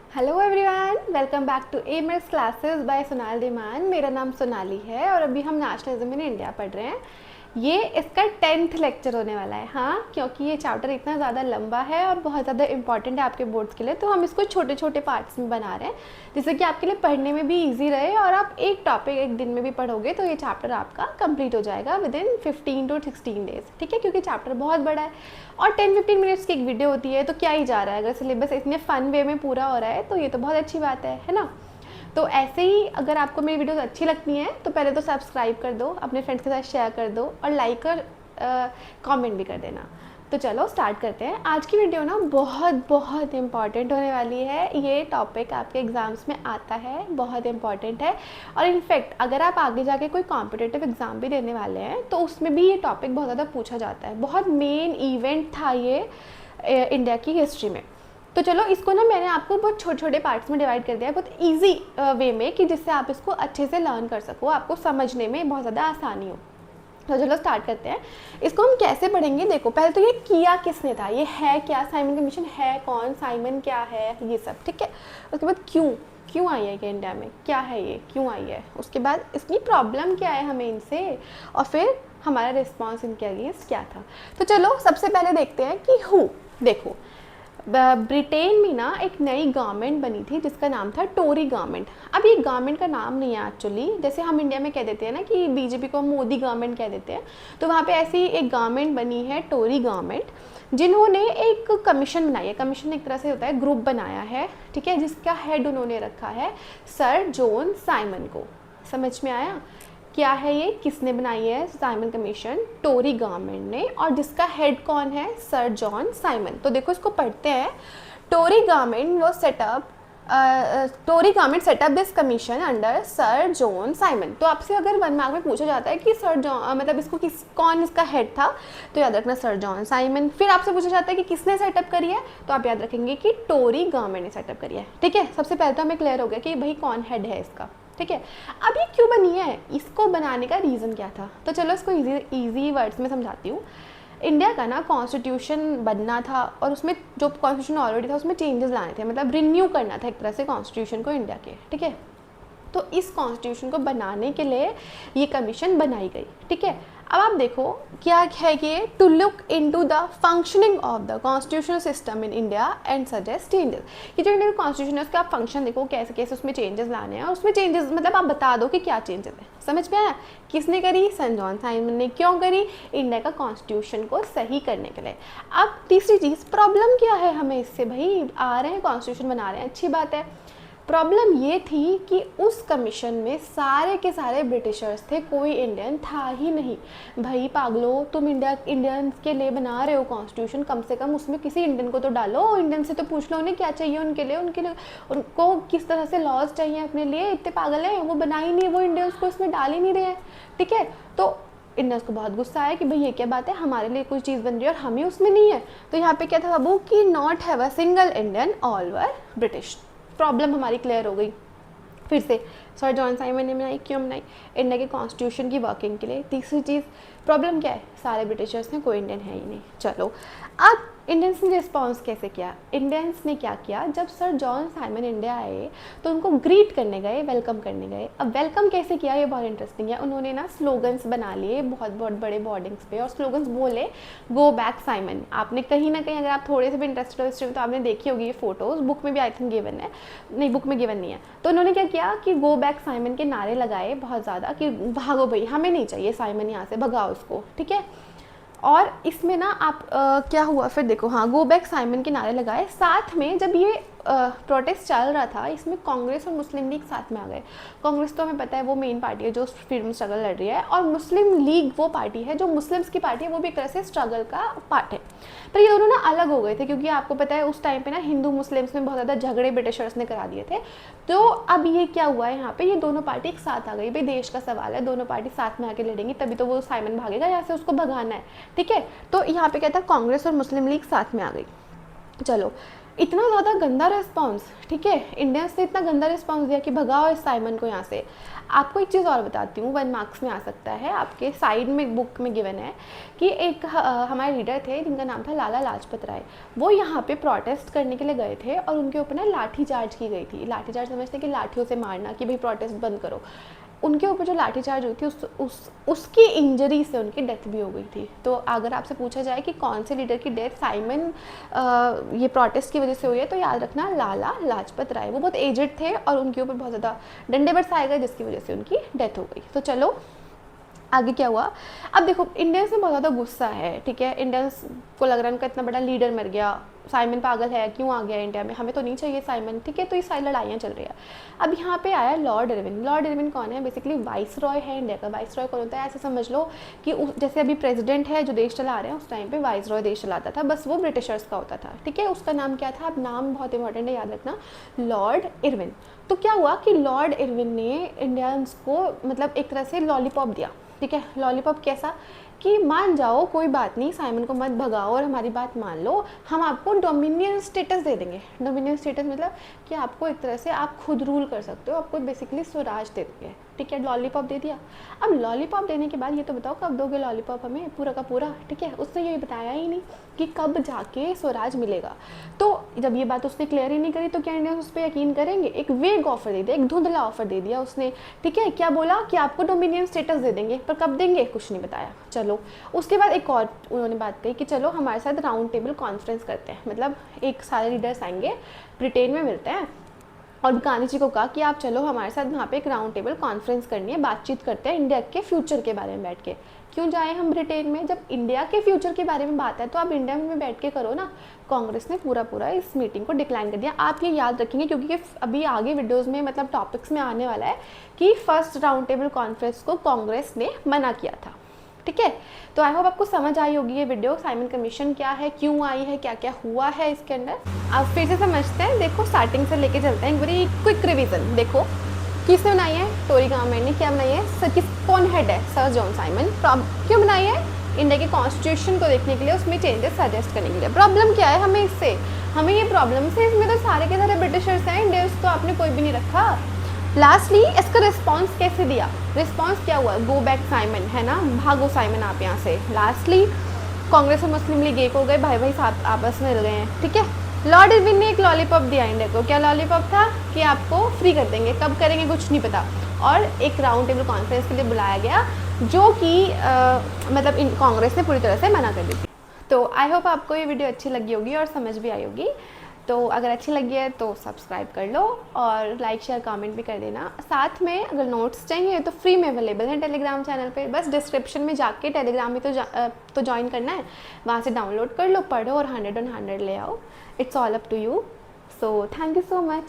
Hello everyone, welcome back to MS classes by Sonal Dhiman. मेरा नाम सोनाली है और अभी हम नेशनलिज्म इन इंडिया पढ़ रहे हैं। ये इसका 10th लेक्चर होने वाला है। हाँ, क्योंकि ये चैप्टर इतना ज़्यादा लंबा है और बहुत ज़्यादा इंपॉर्टेंट है आपके बोर्ड्स के लिए, तो हम इसको छोटे छोटे पार्ट्स में बना रहे हैं जिससे कि आपके लिए पढ़ने में भी ईजी रहे और आप एक टॉपिक एक दिन में भी पढ़ोगे तो ये चैप्टर आपका कंप्लीट हो जाएगा विद इन 15 to 16 डेज। ठीक है, क्योंकि चैप्टर बहुत बड़ा है और 10-15 मिनट्स की एक वीडियो होती है तो क्या ही जा रहा है। अगर सिलेबस इतने फन वे में पूरा हो रहा है तो ये तो बहुत अच्छी बात है ना। तो ऐसे ही अगर आपको मेरी वीडियोस अच्छी लगती हैं तो पहले तो सब्सक्राइब कर दो, अपने फ्रेंड्स के साथ शेयर कर दो और लाइक और कमेंट भी कर देना। तो चलो स्टार्ट करते हैं। आज की वीडियो ना बहुत बहुत इम्पॉर्टेंट होने वाली है। ये टॉपिक आपके एग्ज़ाम्स में आता है, बहुत इम्पॉर्टेंट है। और इनफैक्ट अगर आप आगे जाके कोई कॉम्पिटिटिव एग्ज़ाम भी देने वाले हैं तो उसमें भी ये टॉपिक बहुत ज़्यादा पूछा जाता है। बहुत मेन इवेंट था ये इंडिया की हिस्ट्री में। तो चलो इसको ना मैंने आपको बहुत छोटे छोटे पार्ट्स में डिवाइड कर दिया है, बहुत इजी वे में, कि जिससे आप इसको अच्छे से लर्न कर सको, आपको समझने में बहुत ज़्यादा आसानी हो। तो चलो स्टार्ट करते हैं। इसको हम कैसे पढ़ेंगे, देखो पहले तो ये किया किसने था, ये है क्या, साइमन कमीशन है कौन, साइमन क्या है, ये सब। ठीक है, उसके बाद क्यों आई है कि इंडिया में, क्या है ये, क्यों आई है, उसके बाद इसकी प्रॉब्लम क्या है हमें इनसे, और फिर हमारा रिस्पॉन्स इनके अगेंस्ट क्या था। तो चलो सबसे पहले देखते हैं कि देखो ब्रिटेन में ना एक नई गवर्नमेंट बनी थी जिसका नाम था टोरी गवर्नमेंट। अब ये गवर्नमेंट का नाम नहीं है एक्चुअली, जैसे हम इंडिया में कह देते हैं ना कि बीजेपी को मोदी गवर्नमेंट कह देते हैं, तो वहाँ पे ऐसी एक गवर्नमेंट बनी है टोरी गवर्नमेंट, जिन्होंने एक कमीशन बनाई है। कमीशन एक तरह से होता है, ग्रुप बनाया है, ठीक है, जिसका हेड उन्होंने रखा है सर जॉन साइमन को। समझ में आया क्या है ये, किसने बनाई है साइमन कमीशन, टोरी गवर्नमेंट ने, और जिसका हेड कौन है, सर जॉन साइमन। तो देखो इसको पढ़ते हैं। टोरी गवर्नमेंट वो Tory government setup this commission under sir John Simon. तो आपसे अगर 1 मार्क में पूछा जाता है कि सर जॉन मतलब इसको कौन इसका हेड था, तो याद रखना सर जॉन साइमन। फिर आपसे पूछा जाता है कि किसने सेटअप करी है, तो आप याद रखेंगे कि टोरी गवर्नमेंट ने सेटअप करी है। ठीक है, सबसे पहले तो हमें क्लियर हो गया कि भाई कौन हेड है इसका। ठीक है, अब ये क्यों बनी है, इसको बनाने का रीज़न क्या था, तो चलो इसको इजी वर्ड्स में समझाती हूँ। इंडिया का ना कॉन्स्टिट्यूशन बनना था और उसमें जो कॉन्स्टिट्यूशन ऑलरेडी था उसमें चेंजेस लाने थे, मतलब रिन्यू करना था एक तरह से कॉन्स्टिट्यूशन को इंडिया के। ठीक है, तो इस कॉन्स्टिट्यूशन को बनाने के लिए ये कमीशन बनाई गई। ठीक है, अब आप देखो क्या है ये, to look into the functioning of the constitutional system in India and suggest changes. ये जो इंडियन कॉन्स्टिट्यूशन है उसका आप फंक्शन देखो, कैसे कैसे उसमें चेंजेस लाने हैं, और उसमें चेंजेस मतलब आप बता दो कि क्या चेंजेस है। समझ में आया, किसने करी, सर जॉन साइमन ने। क्यों करी, इंडिया का कॉन्स्टिट्यूशन को सही करने के लिए। अब तीसरी चीज़, प्रॉब्लम क्या है हमें इससे, भाई आ रहे हैं कॉन्स्टिट्यूशन बना रहे हैं, अच्छी बात है। प्रॉब्लम ये थी कि उस कमीशन में सारे के सारे ब्रिटिशर्स थे, कोई इंडियन था ही नहीं। भाई पागलो, तुम इंडियंस के लिए बना रहे हो कॉन्स्टिट्यूशन, कम से कम उसमें किसी इंडियन को तो डालो, इंडियन से तो पूछ लो उन्हें क्या चाहिए, उनके लिए उनको किस तरह से लॉज चाहिए अपने लिए। इतने पागल हैं, वो बना ही नहीं, वो इंडियंस को इसमें डाल ही नहीं रहे हैं। ठीक है, तो इंडियंस को बहुत गुस्सा आया कि भाई ये क्या बात है, हमारे लिए कोई चीज़ बन रही है और हमें उसमें नहीं है। तो यहाँ पे क्या था बाबू कि not have a single Indian, all were British. Problem हमारी क्लियर हो गई। फिर से सर जॉन साइमन ने बनाई, क्यों बनाई, इंडिया के कॉन्स्टिट्यूशन की वर्किंग के लिए। तीसरी चीज़, प्रॉब्लम क्या है, सारे ब्रिटिशर्स ने, कोई इंडियन है ही नहीं। चलो अब इंडियंस ने रिस्पॉन्स कैसे किया, इंडियंस ने क्या किया, जब सर जॉन साइमन इंडिया आए तो उनको ग्रीट करने गए, वेलकम करने गए। अब वेलकम कैसे किया ये बहुत इंटरेस्टिंग है। उन्होंने ना स्लोगन्स बना लिए बहुत बहुत बड़े बोर्डिंग्स पे, और स्लोगन्स बोले गो बैक साइमन। आपने कहीं ना कहीं अगर आप थोड़े से भी इंटरेस्टेड हो हिस्ट्री में तो आपने देखी होगी ये फोटोज़, बुक में भी आई थिंक गिवन है, नहीं बुक में गिवन नहीं है। तो उन्होंने क्या किया कि गो बैक साइमन के नारे लगाए बहुत ज़्यादा, कि भागो भाई, हमें नहीं चाहिए साइमन, यहाँ से भगाओ उसको। ठीक है, और इसमें ना आप क्या हुआ फिर देखो, हाँ गो बैक साइमन के नारे लगाए। साथ में जब ये प्रोटेस्ट चल रहा था, इसमें कांग्रेस और मुस्लिम लीग साथ में आ गए। कांग्रेस तो हमें पता है वो मेन पार्टी है जो फ्रीडम स्ट्रगल लड़ रही है, और मुस्लिम लीग वो पार्टी है जो मुस्लिम्स की पार्टी है, वो भी एक तरह से स्ट्रगल का पार्ट है। पर ये दोनों ना अलग हो गए थे, क्योंकि आपको पता है उस टाइम पे ना हिंदू मुस्लिम्स में बहुत ज़्यादा झगड़े ब्रिटिशर्स ने करा दिए थे। तो अब ये क्या हुआ है, यहाँ पे ये दोनों पार्टी एक साथ आ गई। भाई देश का सवाल है, दोनों पार्टी साथ में आके लड़ेंगी तभी तो वो साइमन भागेगा, यहाँ से उसको भगाना है। ठीक है, तो यहाँ पे क्या था, कांग्रेस और मुस्लिम लीग साथ में आ गई। चलो इतना ज़्यादा गंदा रिस्पॉन्स, ठीक है, इंडियंस ने इतना गंदा रिस्पॉन्स दिया कि भगाओ इस साइमन को यहाँ से। आपको एक चीज़ और बताती हूँ, 1 मार्क्स में आ सकता है, आपके साइड में बुक में गिवन है कि एक हमारे लीडर थे जिनका नाम था लाला लाजपत राय। वो यहाँ पे प्रोटेस्ट करने के लिए गए थे और उनके ऊपर ना लाठी चार्ज की गई थी। लाठी चार्ज समझते कि लाठियों से मारना, कि भाई प्रोटेस्ट बंद करो। उनके ऊपर जो लाठीचार्ज हुई थी उसकी इंजरी से उनकी डेथ भी हो गई थी। तो अगर आपसे पूछा जाए कि कौन से लीडर की डेथ साइमन ये प्रोटेस्ट की वजह से हुई है, तो याद रखना लाला लाजपत राय। वो बहुत एजड थे और उनके ऊपर बहुत ज़्यादा डंडे बरसाए गए जिसकी वजह से उनकी डेथ हो गई। तो चलो आगे क्या हुआ। अब देखो इंडियंस में बहुत ज़्यादा गुस्सा है, ठीक है, इंडियंस को लग रहा है उनका इतना बड़ा लीडर मर गया, साइमन पागल है, क्यों आ गया इंडिया में, हमें तो नहीं चाहिए साइमन, ठीक है। तो ये सारी लड़ाइयाँ चल रही है। अब यहाँ पे आया लॉर्ड इरविन। लॉर्ड इरविन कौन है? बेसिकली वाइस रॉय है इंडिया का। वाइस रॉय कौन होता है? ऐसे समझ लो कि जैसे अभी प्रेसिडेंट है जो देश चला रहे हैं, उस टाइम पे वाइस रॉय देश चलाता था, बस वो ब्रिटिशर्स का होता था, ठीक है। उसका नाम क्या था? अब नाम बहुत इंपॉर्टेंट है, याद रखना, लॉर्ड इरविन। तो क्या हुआ कि लॉर्ड इरविन ने इंडियंस को मतलब एक तरह से लॉलीपॉप दिया, ठीक है। लॉलीपॉप कैसा कि मान जाओ, कोई बात नहीं, साइमन को मत भगाओ और हमारी बात मान लो, हम आपको डोमिनियन स्टेटस दे देंगे। डोमिनियन स्टेटस मतलब कि आपको एक तरह से आप खुद रूल कर सकते हो, आपको बेसिकली स्वराज दे देंगे, ठीक है। लॉलीपॉप दे दिया। अब लॉलीपॉप देने के बाद ये तो बताओ कब दोगे लॉलीपॉप हमें, पूरा का पूरा, ठीक है। उसने ये बताया ही नहीं कि कब जाके स्वराज मिलेगा। तो जब ये बात उसने क्लियर ही नहीं करी तो क्या इंडियंस उस पर यकीन करेंगे? एक वेग ऑफर दे दिया, एक धुंधला ऑफर दे दिया उसने, ठीक है। क्या बोला कि आपको डोमिनियन स्टेटस दे देंगे, पर कब देंगे कुछ नहीं बताया। चलो उसके बाद एक और उन्होंने बात कही कि चलो हमारे साथ राउंड टेबल कॉन्फ्रेंस करते हैं, मतलब एक सारे लीडर्स आएंगे, ब्रिटेन में मिलते हैं, और गांधी जी को कहा कि आप चलो हमारे साथ वहाँ पे एक राउंड टेबल कॉन्फ्रेंस करनी है, बातचीत करते हैं इंडिया के फ्यूचर के बारे में बैठ के। क्यों जाए हम ब्रिटेन में? जब इंडिया के फ्यूचर के बारे में बात है तो आप इंडिया में बैठ के करो ना। कांग्रेस ने पूरा इस मीटिंग को डिक्लाइन कर दिया। आप ये याद रखेंगे क्योंकि अभी आगे वीडियोस में मतलब टॉपिक्स में आने वाला है कि फर्स्ट राउंड टेबल कॉन्फ्रेंस को कांग्रेस ने मना किया था, ठीक है। तो आई होप आपको समझ आई होगी ये वीडियो, साइमन कमीशन क्या है, क्यों आई है, क्या क्या हुआ है इसके अंदर। अब फिर से समझते हैं, देखो स्टार्टिंग से लेके चलते हैं, एक बड़ी क्विक रिवीजन। देखो किसने बनाई है? टोरी गवर्नमेंट ने। क्या बनाई है? कौन हेड है? Sir John Simon. क्यों बनाई है? इंडिया के कॉन्स्टिट्यूशन को देखने के लिए, उसमें चेंजेस सजेस्ट करने के लिए। प्रॉब्लम क्या है हमें इससे? हमें ये प्रॉब्लम से, इसमें तो सारे के सारे ब्रिटिशर्स हैं, इंडियंस तो आपने कोई भी नहीं रखा। लास्टली इसका रिस्पॉन्स कैसे दिया? रिस्पॉन्स क्या हुआ? गो बैक साइमन, है ना, भागो साइमन आप यहाँ से। लास्टली कांग्रेस और मुस्लिम लीग एक हो गए, भाई भाई साथ आपस में मिल गए हैं, ठीक है। लॉर्ड इरविन ने एक लॉलीपॉप दिया इंडिया को। क्या लॉलीपॉप था? कि आपको फ्री कर देंगे, कब करेंगे कुछ नहीं पता। और एक राउंड टेबल कॉन्फ्रेंस के लिए बुलाया गया जो कि मतलब कांग्रेस ने पूरी तरह से मना कर दी थी। तो आई होप आपको ये वीडियो अच्छी लगी होगी और समझ भी आई होगी। तो अगर अच्छी लगी है तो सब्सक्राइब कर लो और लाइक शेयर कमेंट भी कर देना। साथ में अगर नोट्स चाहिए तो फ्री में अवेलेबल है टेलीग्राम चैनल पे, बस डिस्क्रिप्शन में जाके टेलीग्राम में तो ज्वाइन करना है, वहाँ से डाउनलोड कर लो, पढ़ो और 100 on 100 ले आओ। It's all up to you. So thank you so much.